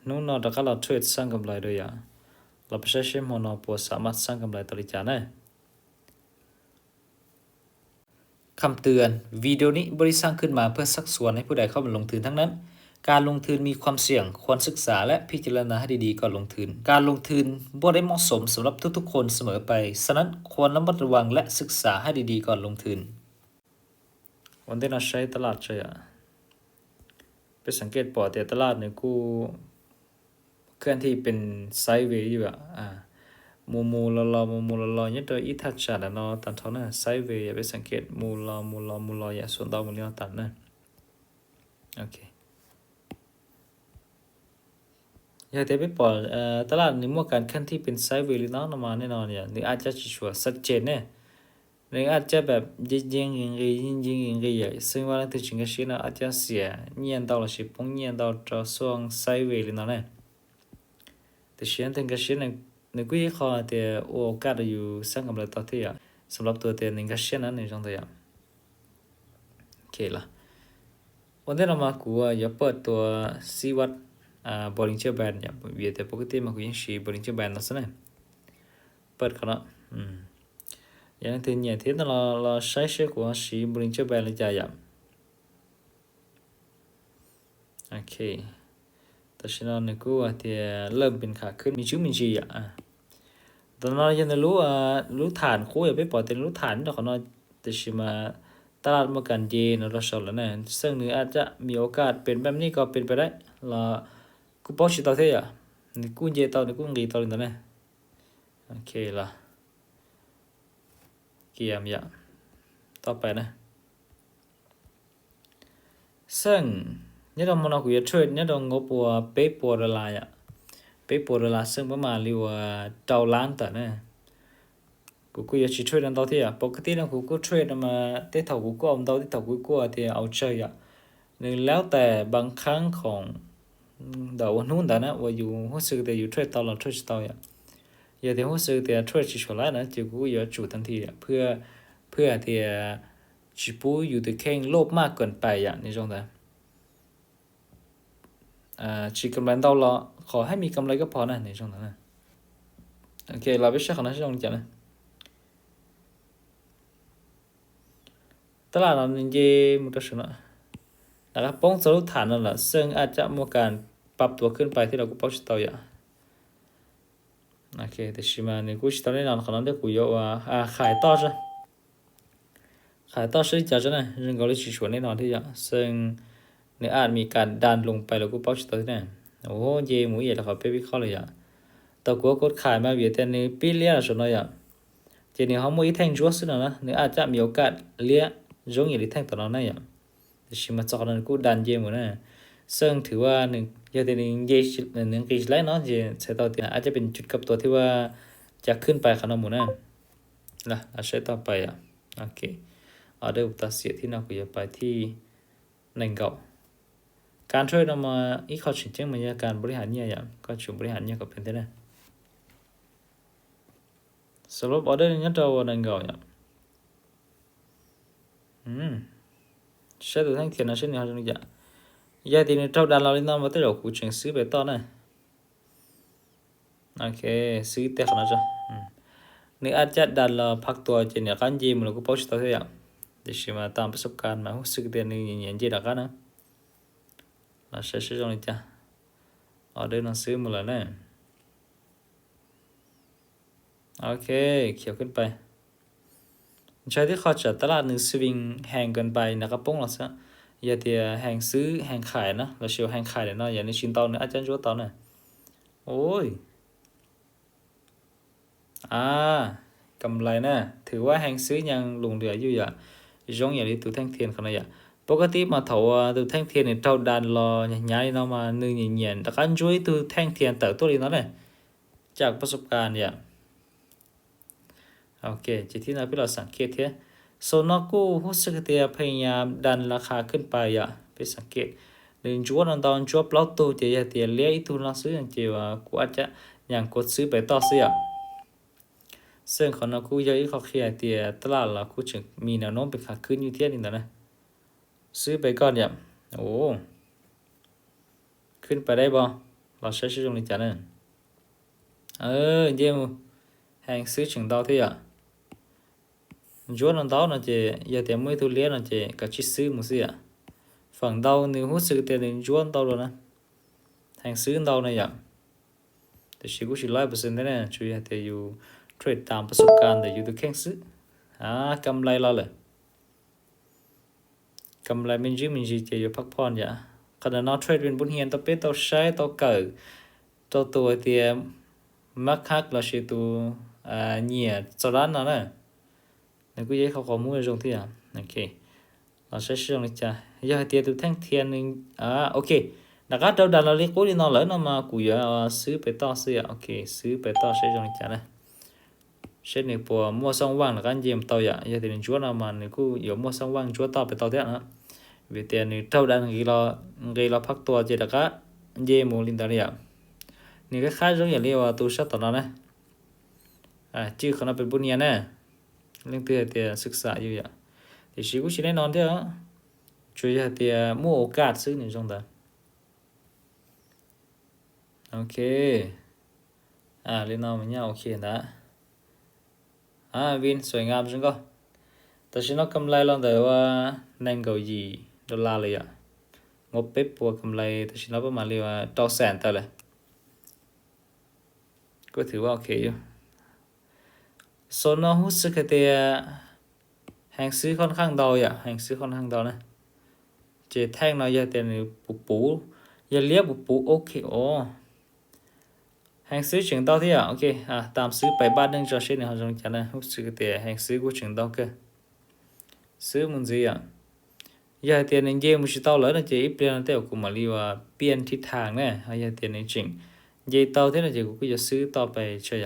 นู้นเราก็เราเทรดสร้างกำไรด้วยอ่ะเราไม่ใช่มอนอปัวสามารถสร้างกำไรต่อริจานะคำเตือนวิดีโอนี้บริสร้างขึ้นมาเพื่อชักชวนให้ผู้ใดเข้ามาลงทุนทั้งนั้นการลงทุนมีความเสี่ยงควรศึกษาและพิจารณาให้ดีๆก่อนลงทุนการลงทุนบ่ได้เหมาะสมสำหรับทุกๆคนเสมอไปฉะนั้นควรระมัดระวังและศึกษาให้ดีๆก่อนลงทุนวันที่เราใช้ตลาดใช่อ่ะไปสังเกตปอแต่ตลาดเนี่ยกูเคลื่อนที่เป็นไซด์เวย์อยู่อ่ะมูลอเนี่ยตัวอีทัชชัดเนาะตันเท่านั้นไซด์เวย์อย่าไปสังเกตมูลออย่าส่วนดาวมูลยอตันนะโอเคอยากจะไปปอตลาดในมั่วการเคลื่อนที่เป็นไซด์เวย์หรือน้องมาแน่นอนเนี่ยนี่อาจจะชัวร์ชัดเจนเนี่ยนี่อาจจะแบบยิงอ่ะซึ่งว่าที่จริงก็是呢อาจจะเสียเงียน到了是碰เงียน到这双ไซด์เวย์หรือน้องเนี่ยแต่เสียงถึงก็是呢ในกุยเขาแต่โอกาสอยู่สร้างกำไรต่อที่อ่ะสำหรับตัวเต็นนี่ก็เช่นนั้นในช่องตัวอย่างโอเคละวันนี้เรามากูอย่าเปิดตัวซีวัดBollinger Band อย่าเวียแต่ปกติมากูยังชี Bollinger Band นั่นสินะเปิดกันละอย่างที่เนี่ยที่เราใช้เชือกว่าชี Bollinger Band เลยจ้ะอย่างโอเคแต่ฉันเอาในกูที่เริ่มเป็นขาขึ้นมีชื่อมีชีอ่ะตอนนั้นยังรู้ฐานคู่อย่าไปปล่อยแต่รู้ฐานแต่เขาน้อยแต่ชิมาตลาดมากันเย็นเราชอบแล้วนะซึ่งอาจจะมีโอกาสเป็นแบบนี้ก็เป็นไปได้เรากูป้องชิตเอาเทียนี่กูเจตเอานี่กูงีตเอาเลยนะโอเคละเกียมอย่างต่อไปนะซึ่งเนี่ยเรามันเอากูจะช่วยเนี่ยเรางบปัวเป๊ะปัวละลายอ่ะเป๊ะปัวละลายซึ่งประมาณเรียกว่าเจ้าล้านแต่นะกูอยากช่วยนั่นตัวที่อ่ะปกตินะกูช่วยมาเตะเท่ากูก็เอาตัวที่เท่ากูก็ที่เอาเชยอ่ะนี่แล้วแต่บางครั้งของเดี๋ยววันนู้นแต่นะว่าอยู่หัวซื้อแต่อยู่ช่วยตลอดช่วยต่อยอ่ะอย่าที่หัวซื้อแต่ช่วยชิชวลานะจะกูอยากจุดทันทีอ่ะเพื่อที่ชิปูอยู่ที่แข่งโลภมากเกินไปอ่ะนี่จงแต่ชีกำไร到了ขอให้มีกำไรก็พอนะในช่วงนั้นนะโอเคเราไปเช็คของนั้นช่วงนี้นะตลาดเราเนี่ยมุดชนะนะครับป้องสรุปฐานนั่นแหละซึ่งอาจจะมีการปรับตัวขึ้นไปที่เราก็พอชิตเอาอย่างโอเคแต่ชิมาเนี่ยกูชิตเอาแน่นอนขนาดเด็กกูเยอะว่าขายต่อใช่ขายต่อใช่จะจะนะเรื่องก็เลยชิชวนแน่นอนที่จะซึ่งเนี่ยอาจมีการดันลงไปแล้วกูพอชิตเอาที่ไหนโอ้เย่หมูเย่แล้วเขาไปวิเคราะห์เลยอย่างแต่กูกดขายมาเวียดแต่ในปีเลี้ยส่วนน้อยอย่างเจนี่เขาไม่แทงจั่วซึ่งนะเนี่ยอาจจะมีโอกาสเลี้ยจงอย่างที่แทงตอนนั้นอย่าง ชิมาจอกนั้นกูดันเจหมดนะซึ่งถือว่าหนึ่งยาเดนึงเยชหนึ่งกิจไลเนาะเจใช้ต่อที่อาจจะเป็นจุดกับตัวที่ว่าจะขึ้นไปขนาดหมดนะนะอาใช้ต่อไปอ่ะโอเคเอาเดี๋ยวตัดเสียที่น่าคุยไปที่หนึ่งเก่าการช่วยนำมาอีกข้อชิงเจ้งมันการบริหารเนี่ยอย่างก็ช่วยบริหารเนี่ยก็เป็นได้นะสรุปออเดอร์นี้เราหนึ่งเก่าอย่างใช้ตัวทั้งเทียนนะเช่นนี้เขาจะนึกอย่างยาที่นี่เราดันเราเล่นน้ำมาแต่เราคูชิงซื้อไปต่อนะโอเคซื้อแต่ขนาดจ้ะนี่อาจจะดันเราพักตัวเจเนี่ยกันยีมันก็พอชิตตัวอย่างเดี๋ยวชิมาตามประสบการณ์มาสึกเดือนนี้ยังเจดักกันนะเราใช้ตรงนี้จ้ะออเดอร์หนังสือมาแล้วนะโอเคเขียวขึ้นไปใช้ที่เขาจัดตลาดหนึ่งสวิงแห่งกันไปนะครับป้งหลักซะอย่าเดียแห่งซื้อแห่งขายนะเราเชียวแห่งขายเลยเนาะอย่างนี้ชินตอนเนี่ยอาจารย์ชัวตอนเนี่ยโอ้ยกำไรนะถือว่าแห่งซื้อยังหลงเหลืออยู่อย่างย่งอย่างนี้ตัวแท่งเทียนขนาดอย่างปกติมาเถาตัวแท่งเทียนเนี่ยเท่าดันรอย้ายเรามาหนึ่งเงียนแต่การช่วยตัวแท่งเทียนเติบตัวนี้นั่นแหละจากประสบการณ์อย่างโอเคจุดที่เราไปเราสังเกตเถอะโซนกูรู้สึกเตียพยายามดันราคาขึ้นไปอ่ะไปสังเกตหนึ่งจวดตอนจวดปลอตตัวเตียเตียเลี้ยตัวนักซื้ออย่างเจียวกูอาจจะอย่างกดซื้อไปต่อซื้อซึ่งของนักกูย่อยเขาเขียนเตียตลาดละกูจึงมีแนวโน้มเป็นขาขึ้นอยู่เที่ยนี่นะซื้อไปก่อนเนี่ยโอ้ขึ้นไปได้บ่老师是用嚟講呢như hàng xứ chừng đau thế à chúa nó đau nó chỉ giờ tiền mới thu lía nó chỉ cả chi xứ một xí à phần đau nếu hút sự tiền thì chúa đau rồi nè hàng xứ đau này àแต่ชีกุชิร้อยเปอร์เซ็นต์เนี่ยช่วยให้อยู่เทรดตามประสบการณ์แต่อยู่ตัวแข็งซื้อกำไรเราเลยกำไรมันยืดจะอยู่พักผ่อนอย่าขณะเราเทรดเป็นบุญเฮียนตัวเป็ดตัวใช้ตัวเกิดตัวเตียมักฮักเราใช้ตัวเหนียดสลัดนั่นแหละนี่กูยัยเขาขอมือตรงที่โอเคเราใช้ช่วงนี้จ้ะอยากเตียตัวแท่งเทียนนึงโอเคดักเราดันเราเรียกกูดีนอนเลยนอนมากูอยากซื้อไปต่อซื้อโอเคซื้อไปต่อใช้ตรงนี้จ้ะนะเช่นในปัวมั่วซ่องว่างแล้วกันเยี่ยมต่ออยากจะถึงชัวร์นามันนี่กูอยู่มั่วซ่องว่างชัวร์ต่อไปต่อเท่านะวิธีนี้เท่าดันกี่เราพักตัวเจดักเยี่ยมลินดารีนี่ก็ค่ายตรงอย่างเรียกว่าตัวชัดต่อแล้วนะชื่อเขาเป็นบุญญานะเรื่องเตียศึกษาอยู่อย่างที่ชีวิตชีแน่นอนเถอะช่วยให้เตียมั่วโอกาสซื้อหนึ่งตรงนั้นโอเคเรียนเอามันเนี่ยโอเคนะวินสวยงามจังก็แต่ฉันเอากำไรลองแต่ว่านั่งเกาหลีดอลลาร์เลยงบเป๊ะปัวกำไรแต่ฉันเอาประมาณเรียกว่าต่อแสนแต่เลยก็ถือว่าโอเคอยู่โซนเรารู้สึกเตียแห่งซื้อค่อนข้างดอยแห่งซื้อค่อนข้างดอยนะเจแท่งเราอย่าเตียนปูอย่าเลี้ยปูโอเคโอ้hàng xứ chuyển tao thế ok tạm xứ bảy ba đừng cho xe này họ dùng chả này hút xứ cái hàng xứ của chuyển tao cơ xứ muốn gì giờ tiền này dây một chút tao lỡ là chỉ ít tiền tao cũng mà liều biếnทิศทางnè hay giờ tiền này chỉnh dây tao thế là chỉ cũng giờ xứ taoไปchơi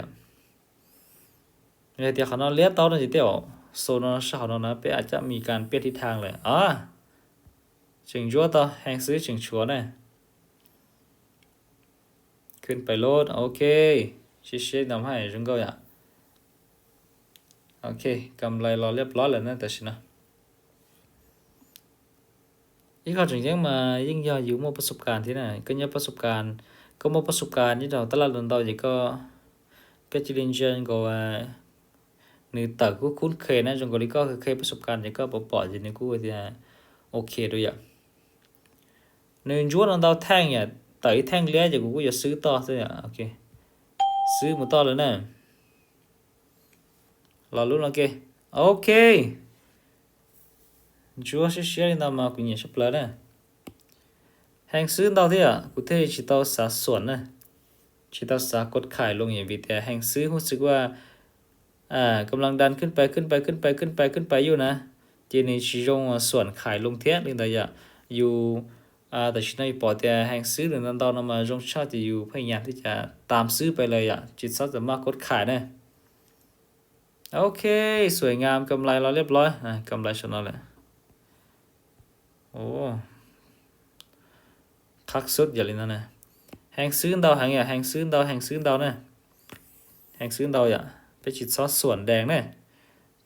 giờ tiềnเขาเลี้ยtao là chỉ tao số nó sao nóไปอาจจะมีการเปลี่ยนทิศทางเลยchỉnh chúa tao hàng xứ chỉnh chúa nàyขึ้นไปโลดโอเคชิๆทำให้จึงก็โอเคกำไรเราเรียบร้อยแล้วนะแต่สินะยิ่งเขาถึงยังมายิ่งยออยู่มั่วประสบการณ์ที่ไหนก็ยังประสบการณ์ก็มั่วประสบการณ์ที่เราตลาดลอนดอนอย่างก็จะเรียนเชิญก็ว่าหนึ่งแต่ก็คุ้นเคยนะจนก็ลิก็เคยประสบการณ์อย่างก็ปอดอย่างนี้กูจะโอเคด้วยหนึ่งชั่วโมงเราแท่งtới thang lẽ thì cũng cóซื้อต่อthôi okซื้อmột to rồi nè là luôn ok chúa sẽ share lên mà cũng nhiều sắp lớn nè hàngซื้อtao thế cụ thể chỉ tao xả xuẩn nè chỉ tao xả cột khải lงอย่างวิธีhàngซื้อรู้สึกว่ากำลังดันขึ้นไปอยู่นะทีนี้chỉ用ส่วนขายลงเทียเรื่องใดอยู่แต่ฉันในปอแต่แห่งซื้อหรือนั้นตอนนั้นมาจงชาติอยู่พยายามที่จะตามซื้อไปเลยจิตซัดจะมากกดขายนะโอเคสวยงามกำไรเราเรียบร้อยกำไรชนะเลยโอ้คักสุดอย่างนี้นะแห่งซื้อดาวแห่งซื้อดาวนะแห่งซื้อดาวไปจิตซัดส่วนแดงนะ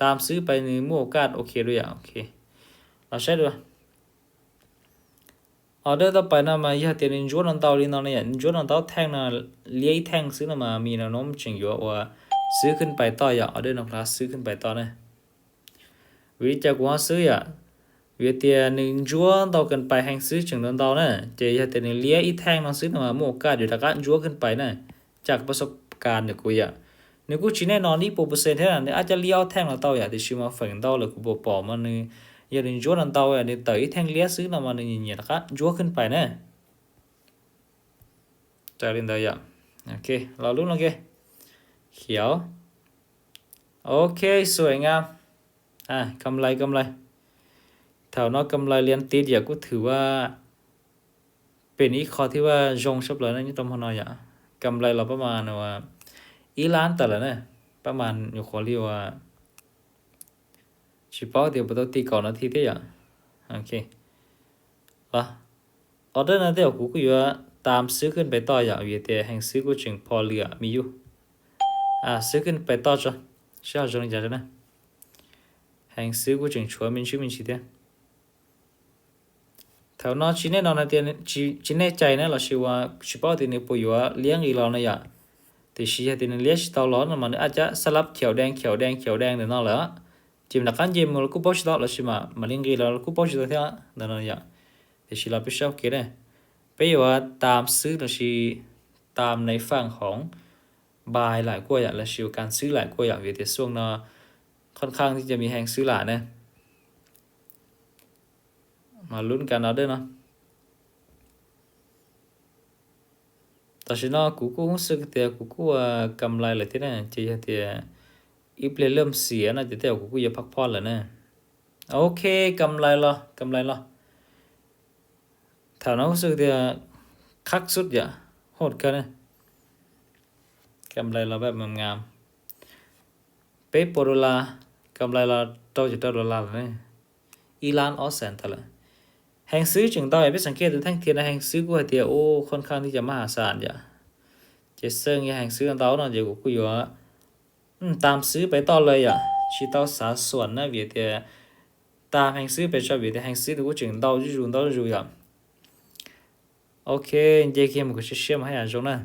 ตามซื้อไปในมั่วโอกาสโอเคด้วยโอเคเราใช้ด้วยorder ต่อไปนะมาอย่าเตียนจูนตาวลินเอาเนี่ยจูนตาวแท่งนะเลี้ยแท่งซื้อนะมามีแนวโน้มจริงอยู่ว่าซื้อขึ้นไปต่อorder นะคลาสซื้อขึ้นไปต่อนะวิจากว่าซื้อวิเตียนจูนตาวกันไปแห่งซื้อจึงตาวนะเจียเตียนเลี้ยอีแท่งนะซื้อนะมาโมกาเดี๋ยวตะกันจูนขึ้นไปนะจากประสบการณ์เนี่ยกูเนี่ยกูชี้แน่นอนนี่%เท่านั้นเนี่ยอาจจะเลี้ยแท่งเราต่อที่ชิมาฝังต่อเลยกูบอกปอมันนี่giờ đến chúa lần tàu này tới thanh lía xứ nào mà nhìn nhìn khác chúaขึ้นไปnè trả lên đây okเราลุ้นok เขียวโอเคสวยงามกำไรแถวน้อยกำไรเรียนติดก็ถือว่าเป็นอีกข้อที่ว่าจงชับเลยนะนี่ต้องพอหน่อยกำไรเราประมาณว่าอีล้านแต่ละเนี่ยประมาณอยู่ขอเรียกว่าchỉ bảo điều bắt đầuตีก่อนนาทีthếโอเคorder นั้นเดี๋ยวกูก็อยู่ตามซื้อขึ้นไปต่อวิธีแห่งซื้อกูจึงพอเหลือมีอยู่ซื้อขึ้นไปต่อจ้ะ需要整理一下呢แห่งซื้อกูจึงชัวร์มีชื่อเดียว แถวนอชิ้นแน่นอนนะเตียนชิ้นแน่ใจนะเราชื่อว่าชิปอตีนี่ปุยว่าเลี้ยงอีเราเนี่ยแต่ชี้ตีนี่เลี้ยงชิตาล้อนมันอาจจะสลับเขียวแดงเขียวแดงเขียวแดงเดี๋ยวนั่นแหละจิมนักการจิมเรากูป้อชิตาเราชิมามันเลี้ยงอีเรากูป้อชิตาเท่าเดี๋ยวนั่นเนี่ยแต่ชี้เราไปชอบเกินเนี่ยไปว่าตามซื้อเราชีตามในฝั่งของบายหลายกว่าอย่างและชิวการซื้อหลายกว่าอย่างเวทีช่วงนอค่อนข้างที่จะมีแหงซื้อหลายเนี่ยมาลุ้นกันเอาด้วยเนาะแต่ฉันว่ากูรู้สึกเดียวกูว่ากำไรเลยที่นั่นจะเดียวอีเปลเริ่มเสียนะจะเดียวกูจะพักผ่อนแล้วนะโอเคกำไรละกำไรละแถวนั้นรู้สึกเดียวคักสุดอย่าโหดกันนะกำไรเราแบบงามๆเป๊ปโดลากำไรเรา$1.9เลยอีล้านออสแสนตะละแห่งซื้อจึงต้องไปสังเกตดูทั้งเทียนแห่งซื้อกูเดียวโอ้ค่อนข้างที่จะมหาศาลอย่าเจสังแห่งซื้อกันเต้าเนาะเดี๋ยวกูอยู่ว่าตามซื้อไปต่อเลยอ่ะชีเต้าสาส่วนนะเวียเดียตามแห่งซื้อไปชอบเวียเดียแห่งซื้อดูกูจึงเต้า就อย่างโอเคเจคิมกูเชื่อมาให้อ่านจงนะ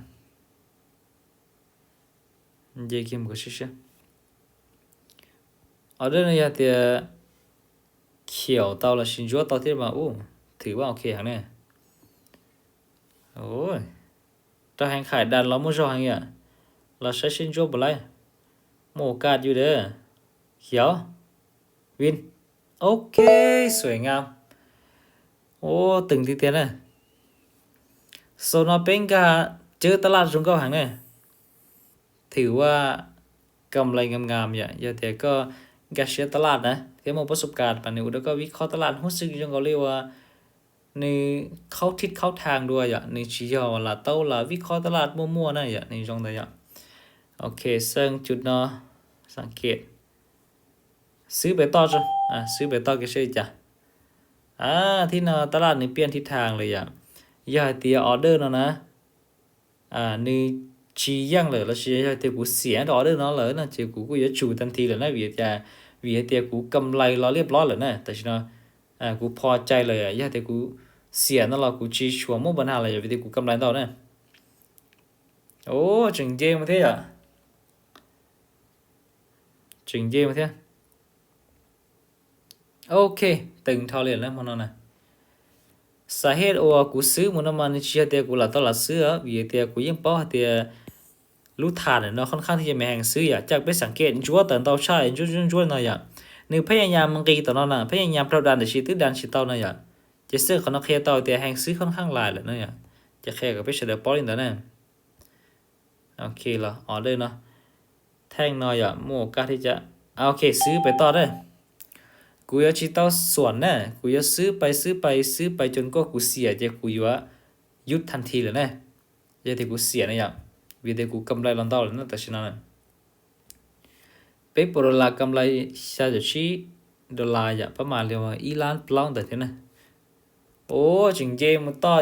เจคิมกูเชื่อเอาเรื่องนี้เดียเขียวเต้าละชินจัวเต้าที่มาอู้ถือว่าโอเคอย่างเนี้ยโอ้ยเราแห่งขายดันเราไม่ชอบอย่างเงี้ยเราใช้ชินจัวบ่ไรโมกาดอยู่เด้อเขียววินโอเคสวยงามโอ้ตึงทีเดียวนะโซนอเป็นกาเจอตลาดจงเก้าหางเนี่ยถือว่ากำไรงามๆอย่าแต่ก็แกเชียตลาดนะเทียมประสบการณ์ปานนี้แล้วก็วิเคราะห์ตลาดรู้สึกยังก็เรียกว่าในเข้าทิศเข้าทางด้วยในชี้ยอละเต้าละวิเคราะห์ตลาดมั่วๆนะในจงได้โอเคซึ่งจุดเนาะสังเกตซื้อไปต่อจ้ะซื้อไปต่อก็ใช่จ้ะที่เนาะตลาดนี่เปลี่ยนทิศทางเลยอย่าเตียออเดอร์เนาะนะนี่chỉ yangเลยแล้วชี้ให้เธอกูเสียดอเดอร์เนาะเลยนะเจ้ากูจะจูทันทีเลยนะvìเตียกูกำไรเราเรียบร้อยเลยนะแต่ฉันกูพอใจเลยอย่าเตียกูเสียนั่นเรากูชี้ชัวมั่วปัญหาเลยvìเตียกูกำไรต่อนะโอ้จึงเจมาเท่จึงเจมาเท่โอเคตึงเท่าเรียนแล้วมันนะสาเหตุว่ากูซื้อมันมันเชียเตียกูละตลาดซื้อvìเตียกูยังป้อเตียรู้ทานเนาะค่อนข้างที่จะไม่แหงซื้อจากไปสังเกตจัวเตินเตาใช่จัวหน่อยนึกพยายามมังกีตอนนั้นพยายามพระดันแต่ชีตื้อดันชีเตาหน่อยจะซื้อขนมเคเตาแต่แหงซื้อค่อนข้างหลายเลยเนาะจะแค่กับไปเฉลี่ยปอลินแต่นั่นโอเคละออเดอร์เนาะแท่งหน่อยโมกาที่จะโอเคซื้อไปต่อได้กูจะชีเตาส่วนนะกูจะซื้อไปจนก็กูเสียจะกูว่ายุดทันทีเลยนะจะที่กูเสียนะvì thếกูกำไรลันดอลนะแต่ฉะนั้นเป๊ปโรลากำไรชาจะชี้ดอลลาร์ประมาณเรียกว่าอีล้านปลองแต่ที่นั่นโอ้จริงเจมันต่อ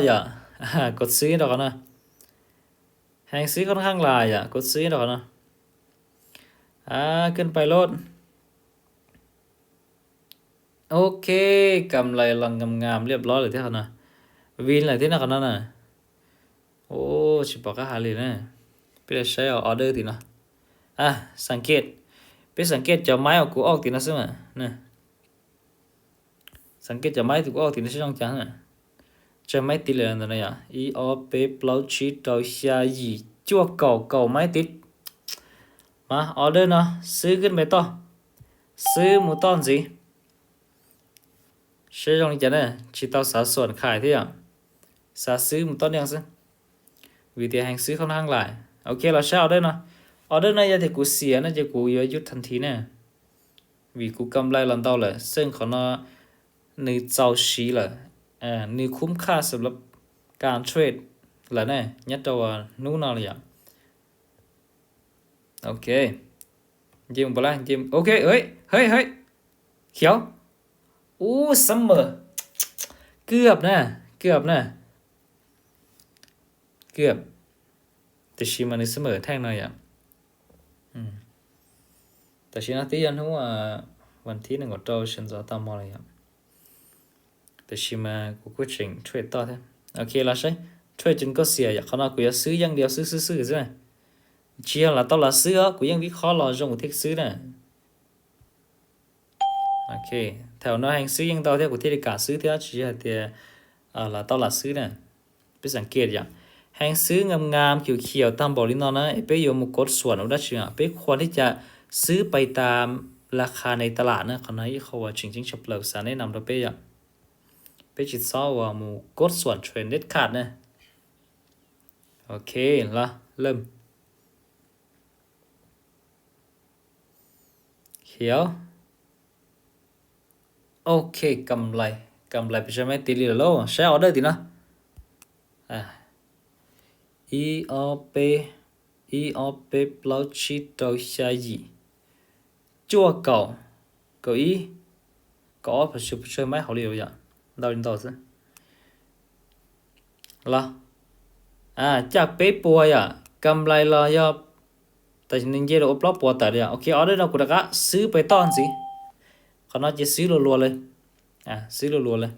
กดซื้อดอกนะแหงซื้อค่อนข้างลายกดซื้อดอกนะขึ้นไปรถโอเคกำไรลังงามๆเรียบร้อยเลยที่เขานะวินอะไรที่นั่นเขานั่นโอ้ชิบอกก็หาเลยนะไปใช้ออเดอร์ทีนะสังเกตไปสังเกตจะไม้ออกกูออกทีนะซึ่งนะสังเกตจะไม้ถูกออกทีนะใช่ช่องจังจะไม่ติดเลยนะเนี่ยอีออเปเปล่าชีดเอาชาหยีจั่วเก่าไม่ติดมาออเดอร์เนาะซื้อขึ้นไปต่อซื้อหมูต้อนสิใช่ช่องจังเนี่ยชีเตาสาส่วนขายที่สาซื้อหมูต้อนยังซึ่งวิธีแห่งซื้อค่อนข้างหลายโอเคเราใช้ออเดอร์เนาะออเดอร์น่าจะกูเสียน่าจะกูยุดทันทีเนี่ยvìกูกำไรลันเต้าเลยซึ่งเขาเนาะในเจ้าชีเลยนี่คุ้มค่าสำหรับการเทรดแล้วเนี่ยยัดตัวนู้นเอาเลยโอเคจิ้มไปละจิ้มโอเคเฮ้ยเขียวอู้ซัมเมอร์เกือบแต่ชิมันในเสมอแท่งหน่อยแต่ชินาที่ยันหัววันที่1 กรกฎาคมฉันจะตามมาเลย แต่ชิมากูก็เชิงเทรดต่อแท้โอเคแล้วใช่เทรดจนก็เสียอย่างเขาเนาะกูจะซื้ออย่างเดียวซื้อใช่ไหมเชียร์ละตอนละซื้อกูยังวิเคราะห์รอจงกูเทคซื้อนะโอเคแถวนั้นแห่งซื้อยังต่อเท่ากูเทคการซื้อเท่าเชียร์เท่าละตอนละซื้อนะไปสังเกตอย่างแห่งซื้องามๆเขียวๆตามบอกลินอนนะไปโยมกดส่วนเอาได้เชียร์ไปควรที่จะซื้อไปตามราคาในตลาดนะเขาในเขาว่าจริงๆชอบเลิกสารแนะนำเราไปอย่างไปจิตซ้อว่ามูกดส่วนเทรนเด็ดขาดนะโอเคละเริ่มเขียวโอเคกำไรไปใช่ไหมตีลีละโลใช้ออเดอร์ตีนะอ่า EOP EOP ปล่อยชิดตัว下一จั่วเก่าอีก็不是买好了有呀到领导是了จากเป๊ะปัวอ่ะกำไรเราย่อแต่จริงๆเราปลอบปัวแต่เดียวโอเคเอาได้เรากูตะกะซื้อไปต้อนสิเขาน่าจะซื้อรัวๆเลยซื้อรัวๆเลย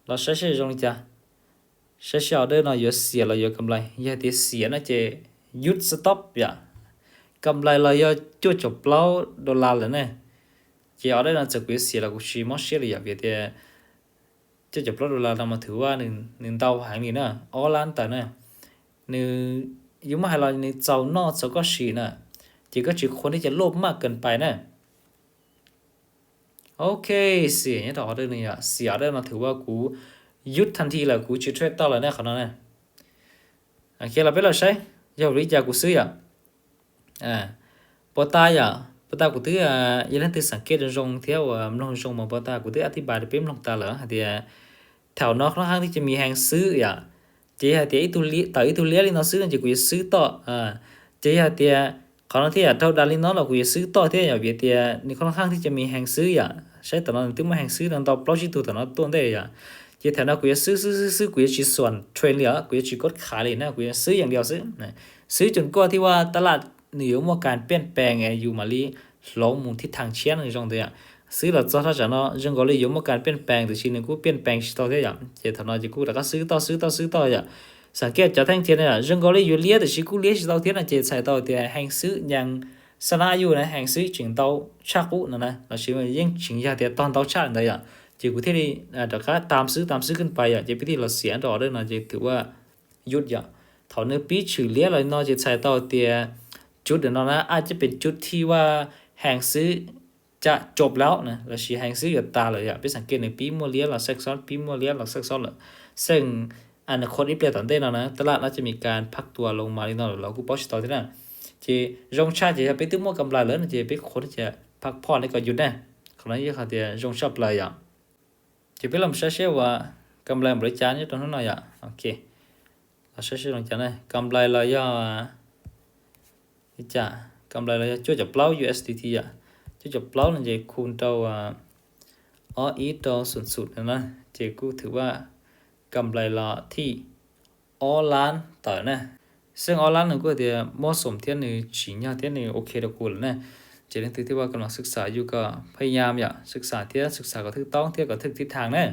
เราใช้ตรงนี้จ้ะใช้เอาได้เราอยู่เสียเราอยู่กำไรอย่าที่เสียนะเจหยุดสต็อปอย่ากำไรเราย่อจุดจบเปล่าดอลลาร์เลยเนี่ยเจเอาได้เราจะกูเสียเรากูชี้มอเสียเลยอย่าเบียดจุดจบเปล่าดอลลาร์เรามาถือว่าหนึ่งเตาหางนี่นะอ๋อล้านแต่เนี่ยหนึ่งยุ่งมาให้เราในเจ้านอกเจ้าก็ฉีน่ะจีก็จีคนที่จะโลภมากเกินไปนะโอเคเสียเนี่ยต่อเรื่องนี้อ่ะเสียได้มาถือว่ากูยุดทันทีเลยกูจะเทรดต่อเลยเนี่ยเขานั่นนะโอเคเราไปเราใช้ยาวริจากูซื้อปตายปตากูตื้อยันตื้อสังเกตตรงเที่ยวมันลงตรงมาปตากูตื้ออธิบายเป็นลงตาเหรอเดี๋ยวแถวนอกค่อนข้างที่จะมีแห่งซื้อchỉ là tiếc tu lý tới tu lý nó xứ chỉ quý xứ to chỉ là tiếc còn thì thâu đa lý nó là quý xứ to thế ở việt tiếc ni con khác thì chỉมีhàng xứ sẽ tao nó tiếng mà hàng xứ nó tao bao nhiêu tao nó tuôn đây chỉ theo nó quý xứ quý chỉส่วน trade เหลือquý chỉ cốtขายเลยนะquý xứอย่างเดียวซื้อซื้อจนกว่าที่ว่าตลาดเหนือว่าการเปลี่ยนแปลงอยู่มาลีหลงมุมทิศทางเชียนในตรงเดียซื้อแล้วจะถ้าจะเนาะยังก็เลยอยู่ว่าการเปลี่ยนแปลงแต่ชิ้นนึงกูเปลี่ยนแปลงชิ้นต่อได้chỉ theo nó chỉกูแล้วก็ซื้อต่อสังเกตจากทั้งเทียนเนี่ยยังก็เลยอยู่เลี้ยแต่ชิคุเลี้ยเราเทียนเจใส่ต่อเทียแห่งซื้อยังสนาอยู่นะแห่งซื้อจึงเตาชากุนั่นนะเราชื่อว่ายังจึงยาเทียตอนเตาชาได้จีกูที่นี่แต่ก็ตามซื้อขึ้นไปจีพี่ที่เราเสียต่อเรื่องนะจีถือว่ายุดถอนเนื้อปีชื่อเลี้ยเราเนาะจีใส่ต่อเทียจุดเดี๋ยวนะอาจจะเป็นจุดที่ว่าแห่งซื้อจะจบแล้วนะเราชื่อแห่งซื้อกับตาเลยไปสังเกตในปีมัวเลี้ยเราเซ็กซ์ปีมัวเลี้ยเราเซ็กซ์เลยซึ่งอนาคตอีเปลี่ยนตอนเต้นนะตลาดน่าจะมีการพักตัวลงมาลีนอนเราก็ปอชต่อที่นั่นจีรงชาจะไปตื้อมั่วกำไรเลยนะจีไปคนที่จะพักผ่อนในก่อนหยุดนะคนนั้นยังเขาเดียรงชอบเลยจีไปลำเชื่อว่ากำไรบริจาคนี่ตรงนั้นหน่อยโอเคเราเชื่อตรงนั้นกำไรเราย่อที่จะกำไรเราช่วยจะเปล่า USDT ช่วยจะเปล่านั่นจีคูณตัวอีตัวสุดนะจีกูถือว่ากำไรละที่ออล้านต่อนะซึ่งออล้านหนึ่งก็เดียวเหมาะสมเที่ยนึงฉีนยาเที่ยนึงโอเคแล้วกูเลยนะจะเรื่องที่ว่ากำลังศึกษาอยู่ก็พยายามศึกษาก็ถูกต้องเที่ยวก็ถูกทิศทางนะ